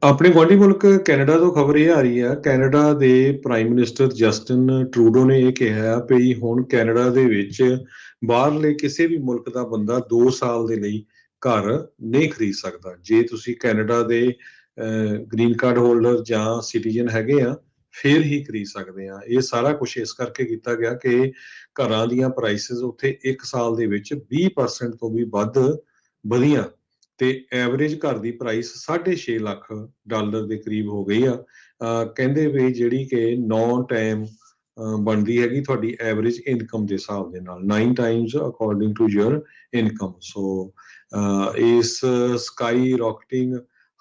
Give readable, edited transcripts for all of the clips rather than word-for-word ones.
ਆਪਣੇ ਗੁਆਂਢੀ ਮੁਲਕ ਕੈਨੇਡਾ ਤੋਂ ਖਬਰ ਇਹ ਆ ਰਹੀ ਹੈ, ਕੈਨੇਡਾ ਦੇ ਪ੍ਰਾਈਮ ਮਿਨਿਸਟਰ ਜਸਟਿਨ ਟਰੂਡੋ ਨੇ ਇਹ ਕਿਹਾ ਵੀ ਹੁਣ ਕੈਨੇਡਾ ਦੇ ਵਿੱਚ ਬਾਹਰਲੇ ਕਿਸੇ ਵੀ ਮੁਲਕ ਦਾ ਬੰਦਾ 2 ਸਾਲ ਦੇ ਲਈ ਘਰ ਨਹੀਂ ਖਰੀਦ ਸਕਦਾ। ਜੇ ਤੁਸੀਂ ਕੈਨੇਡਾ ਦੇ ਗ੍ਰੀਨ ਕਾਰਡ ਹੋਲਡਰ ਜਾਂ ਸਿਟੀਜ਼ਨ ਹੈਗੇ ਆ, ਫਿਰ ਹੀ ਖਰੀਦ ਸਕਦੇ ਆ। ਇਹ ਸਾਰਾ ਕੁਝ ਇਸ ਕਰਕੇ ਕੀਤਾ ਗਿਆ ਕਿ ਘਰਾਂ ਦੀਆਂ ਪ੍ਰਾਈਸਿਸ ਉੱਥੇ 1 ਸਾਲ ਦੇ ਵਿੱਚ 20% ਤੋਂ ਵੀ ਵੱਧ ਵਧੀਆਂ ਤੇ ਐਵਰੇਜ ਘਰ ਦੀ ਪ੍ਰਾਈਸ 6.5 ਲੱਖ ਡਾਲਰ ਦੇ ਕਰੀਬ ਹੋ ਗਈ ਆ। ਕਹਿੰਦੇ ਵੀ ਜਿਹੜੀ ਕਿ 9 ਟਾਈਮ ਬਣਦੀ ਹੈਗੀ ਤੁਹਾਡੀ ਐਵਰੇਜ ਇਨਕਮ ਦੇ ਹਿਸਾਬ ਦੇ ਨਾਲ, 9 times according to your income. So is sky ਰੌਕਟਿੰਗ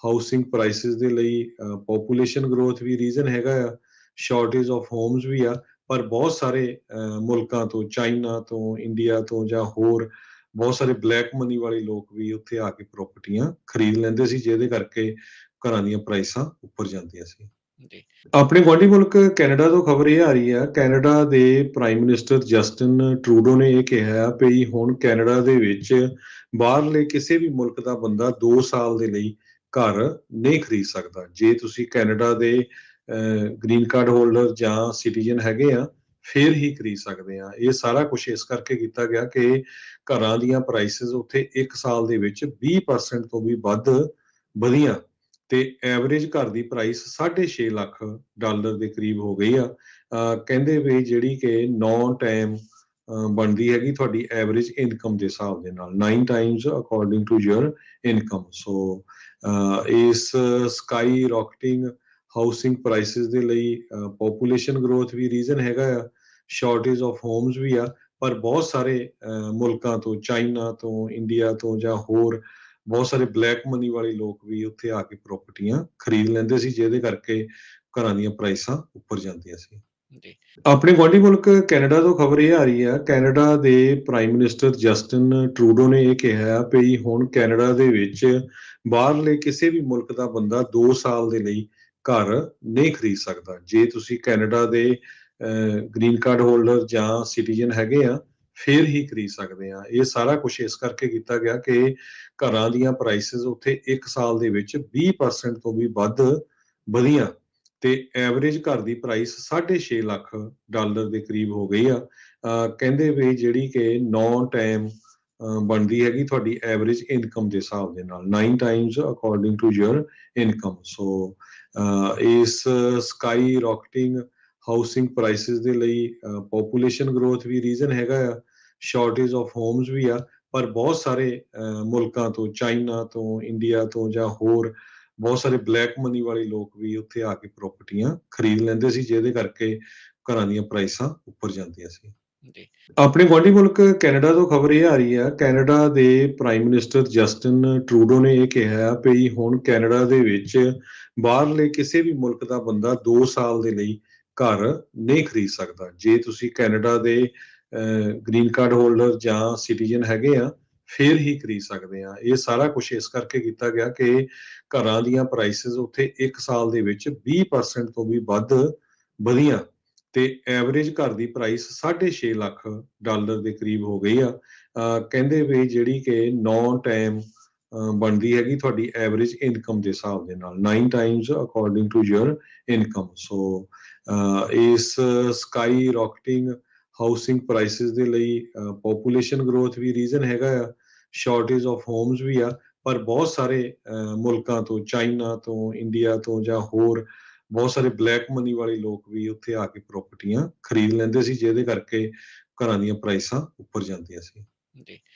housing prices ਦੇ ਲਈ ਪੋਪੂਲੇਸ਼ਨ ਗਰੋਥ ਵੀ ਰੀਜ਼ਨ ਹੈਗਾ ਆ, ਸ਼ਾਰਟੇਜ ਆਫ ਹੋਮਸ ਵੀ ਆ, ਪਰ ਬਹੁਤ ਸਾਰੇ ਮੁਲਕਾਂ ਤੋਂ, ਚਾਈਨਾ ਤੋਂ, ਇੰਡੀਆ ਤੋਂ ਜਾਂ ਹੋਰ ਬਹੁਤ ਸਾਰੇ ਬਲੈਕ ਮਨੀ ਵਾਲੇ ਲੋਕ ਵੀ ਉੱਥੇ ਆ ਕੇ ਪ੍ਰਾਪਰਟੀਆਂ ਖਰੀਦ ਲੈਂਦੇ ਸੀ, ਜਿਹਦੇ ਕਰਕੇ ਘਰਾਂ ਦੀਆਂ ਪ੍ਰਾਈਸਾਂ ਉੱਪਰ ਜਾਂਦੀਆਂ ਸੀ। ਜੀ ਆਪਣੇ ਗੁਆਂਢੀ ਮੁਲਕ ਕੈਨੇਡਾ ਤੋਂ ਖਬਰ ਇਹ ਆ ਰਹੀ ਹੈ, ਕੈਨੇਡਾ ਦੇ ਪ੍ਰਾਈਮ ਮਿਨਿਸਟਰ ਜਸਟਿਨ ਟਰੂਡੋ ਨੇ ਇਹ ਕਿਹਾ ਵੀ ਹੁਣ ਕੈਨੇਡਾ ਦੇ ਵਿੱਚ ਬਾਹਰਲੇ ਕਿਸੇ ਵੀ ਮੁਲਕ ਦਾ ਬੰਦਾ 2 ਸਾਲ ਦੇ ਲਈ ਘਰ ਨਹੀਂ ਖਰੀਦ ਸਕਦਾ। ਜੇ ਤੁਸੀਂ ਕੈਨੇਡਾ ਦੇ ਗ੍ਰੀਨ ਕਾਰਡ ਹੋਲਡਰ ਜਾਂ ਸਿਟੀਜ਼ਨ ਹੈਗੇ ਆ, ਫਿਰ ਹੀ ਖਰੀਦ ਸਕਦੇ ਆ। ਇਹ ਸਾਰਾ ਕੁਝ ਇਸ ਕਰਕੇ ਕੀਤਾ ਗਿਆ ਕਿ ਘਰਾਂ ਦੀਆਂ ਪ੍ਰਾਈਸਿਸ ਉੱਥੇ 1 ਸਾਲ ਦੇ ਵਿੱਚ 20% ਤੋਂ ਵੀ ਵੱਧ ਵਧੀਆਂ ਤੇ ਐਵਰੇਜ ਘਰ ਦੀ ਪ੍ਰਾਈਸ 6.5 ਲੱਖ ਡਾਲਰ ਦੇ ਕਰੀਬ ਹੋ ਗਈ ਆ। ਕਹਿੰਦੇ ਵੀ ਜਿਹੜੀ ਕਿ 9 ਟਾਈਮ ਬਣਦੀ ਹੈਗੀ ਤੁਹਾਡੀ ਐਵਰੇਜ ਇਨਕਮ ਦੇ ਹਿਸਾਬ ਦੇ ਨਾਲ, 9 times according to your income. So is sky ਰੌਕਟਿੰਗ housing prices ਦੇ ਲਈ ਪੋਪੂਲੇਸ਼ਨ ਗਰੋਥ ਵੀ ਰੀਜ਼ਨ ਹੈਗਾ ਆ, ਸ਼ਾਰਟੇਜ ਆਫ ਹੋਮਸ ਵੀ ਆ, ਪਰ ਬਹੁਤ ਸਾਰੇ ਮੁਲਕਾਂ ਤੋਂ, ਚਾਈਨਾ ਤੋਂ, ਇੰਡੀਆ ਤੋਂ ਜਾਂ ਹੋਰ ਬਹੁਤ ਸਾਰੇ ਬਲੈਕ ਮਨੀ ਵਾਲੇ ਲੋਕ ਵੀ ਉੱਥੇ ਆ ਕੇ ਪ੍ਰਾਪਰਟੀਆਂ ਖਰੀਦ ਲੈਂਦੇ ਸੀ, ਜਿਹਦੇ ਕਰਕੇ ਘਰਾਂ ਦੀਆਂ ਪ੍ਰਾਈਸਾਂ ਉੱਪਰ ਜਾਂਦੀਆਂ ਸੀ। ਜੀ ਆਪਣੇ ਗੁਆਂਢੀ ਮੁਲਕ ਕੈਨੇਡਾ ਤੋਂ ਖਬਰ ਇਹ ਆ ਰਹੀ ਹੈ, ਕੈਨੇਡਾ ਦੇ ਪ੍ਰਾਈਮ ਮਿਨਿਸਟਰ ਜਸਟਿਨ ਟਰੂਡੋ ਨੇ ਇਹ ਕਿਹਾ ਵੀ ਹੁਣ ਕੈਨੇਡਾ ਦੇ ਵਿੱਚ ਬਾਹਰਲੇ ਕਿਸੇ ਵੀ ਮੁਲਕ ਦਾ ਬੰਦਾ 2 ਸਾਲ ਦੇ ਲਈ ਘਰ ਨਹੀਂ ਖਰੀਦ ਸਕਦਾ। ਜੇ ਤੁਸੀਂ ਕੈਨੇਡਾ ਦੇ ਗ੍ਰੀਨ ਕਾਰਡ ਹੋਲਡਰ ਜਾਂ ਸਿਟੀਜ਼ਨ ਹੈਗੇ ਆ, ਫਿਰ ਹੀ ਖਰੀਦ ਸਕਦੇ ਆ। ਇਹ ਸਾਰਾ ਕੁਝ ਇਸ ਕਰਕੇ ਕੀਤਾ ਗਿਆ ਕਿ ਘਰਾਂ ਦੀਆਂ ਪ੍ਰਾਈਸਿਸ ਉੱਥੇ 1 ਸਾਲ ਦੇ ਵਿੱਚ 20% ਤੋਂ ਵੀ ਵੱਧ ਵਧੀਆਂ ਤੇ ਐਵਰੇਜ ਘਰ ਦੀ ਪ੍ਰਾਈਸ 6.5 ਲੱਖ ਡਾਲਰ ਦੇ ਕਰੀਬ ਹੋ ਗਈ ਆ। ਕਹਿੰਦੇ ਵੀ ਜਿਹੜੀ ਕਿ 9 ਟਾਈਮ ਬਣਦੀ ਹੈਗੀ ਤੁਹਾਡੀ ਐਵਰੇਜ ਇਨਕਮ ਦੇ ਹਿਸਾਬ ਦੇ ਨਾਲ, 9 times according to your income. So is sky ਰੌਕਟਿੰਗ housing prices ਦੇ ਲਈ ਪੋਪੂਲੇਸ਼ਨ ਗਰੋਥ ਵੀ ਰੀਜ਼ਨ ਹੈਗਾ ਆ, ਸ਼ਾਰਟੇਜ ਆਫ ਹੋਮਸ ਵੀ ਆ, ਪਰ ਬਹੁਤ ਸਾਰੇ ਮੁਲਕਾਂ ਤੋਂ, ਚਾਈਨਾ ਤੋਂ, ਇੰਡੀਆ ਤੋਂ ਜਾਂ ਹੋਰ ਬਹੁਤ ਸਾਰੇ ਬਲੈਕ ਮਨੀ ਵਾਲੇ ਲੋਕ ਵੀ ਉੱਥੇ ਆ ਕੇ ਪ੍ਰਾਪਰਟੀਆਂ ਖਰੀਦ ਲੈਂਦੇ ਸੀ, ਜਿਹਦੇ ਕਰਕੇ ਘਰਾਂ ਦੀਆਂ ਪ੍ਰਾਈਸਾਂ ਉੱਪਰ ਜਾਂਦੀਆਂ ਸੀ। ਜੀ ਆਪਣੇ ਗੁਆਂਢੀ ਮੁਲਕ ਕੈਨੇਡਾ ਤੋਂ ਖਬਰ ਇਹ ਆ ਰਹੀ ਹੈ, ਕੈਨੇਡਾ ਦੇ ਪ੍ਰਾਈਮ ਮਿਨਿਸਟਰ ਜਸਟਿਨ ਟਰੂਡੋ ਨੇ ਇਹ ਕਿਹਾ ਵੀ ਹੁਣ ਕੈਨੇਡਾ ਦੇ ਵਿੱਚ ਬਾਹਰਲੇ ਕਿਸੇ ਵੀ ਮੁਲਕ ਦਾ ਬੰਦਾ 2 ਸਾਲ ਦੇ ਲਈ ਘਰ ਨਹੀਂ ਖਰੀਦ ਸਕਦਾ। ਜੇ ਤੁਸੀਂ ਕੈਨੇਡਾ ਦੇ ਗ੍ਰੀਨ ਕਾਰਡ ਹੋਲਡਰ ਜਾਂ ਸਿਟੀਜ਼ਨ ਹੈਗੇ ਆ, ਫਿਰ ਹੀ ਖਰੀਦ ਸਕਦੇ ਆ। ਇਹ ਸਾਰਾ ਕੁਝ ਇਸ ਕਰਕੇ ਕੀਤਾ ਗਿਆ ਕਿ ਘਰਾਂ ਦੀਆਂ ਪ੍ਰਾਈਸਿਸ ਉੱਥੇ 1 ਸਾਲ ਦੇ ਵਿੱਚ 20% ਤੋਂ ਵੀ ਵੱਧ ਵਧੀਆਂ ਤੇ ਐਵਰੇਜ ਘਰ ਦੀ ਪ੍ਰਾਈਸ 6.5 ਲੱਖ ਡਾਲਰ ਦੇ ਕਰੀਬ ਹੋ ਗਈ ਆ। ਕਹਿੰਦੇ ਵੀ ਜਿਹੜੀ ਕਿ 9 ਟਾਈਮ ਬਣਦੀ ਹੈਗੀ ਤੁਹਾਡੀ ਐਵਰੇਜ ਇਨਕਮ ਦੇ ਹਿਸਾਬ ਦੇ ਨਾਲ, 9 times according to your income. So is sky ਰੌਕਟਿੰਗ housing prices ਦੇ ਲਈ ਪੋਪੂਲੇਸ਼ਨ ਗਰੋਥ ਵੀ ਰੀਜ਼ਨ ਹੈਗਾ ਆ, ਸ਼ਾਰਟੇਜ ਆਫ ਹੋਮਸ ਵੀ ਆ, ਪਰ ਬਹੁਤ ਸਾਰੇ ਮੁਲਕਾਂ ਤੋਂ, ਚਾਈਨਾ ਤੋਂ, ਇੰਡੀਆ ਤੋਂ ਜਾਂ ਹੋਰ ਬਹੁਤ ਸਾਰੇ ਬਲੈਕ ਮਨੀ ਵਾਲੇ ਲੋਕ ਵੀ ਉੱਥੇ ਆ ਕੇ ਪ੍ਰਾਪਰਟੀਆਂ ਖਰੀਦ ਲੈਂਦੇ ਸੀ, ਜਿਹਦੇ ਕਰਕੇ ਘਰਾਂ ਦੀਆਂ ਪ੍ਰਾਈਸਾਂ ਉੱਪਰ ਜਾਂਦੀਆਂ ਸੀ। ਜੀ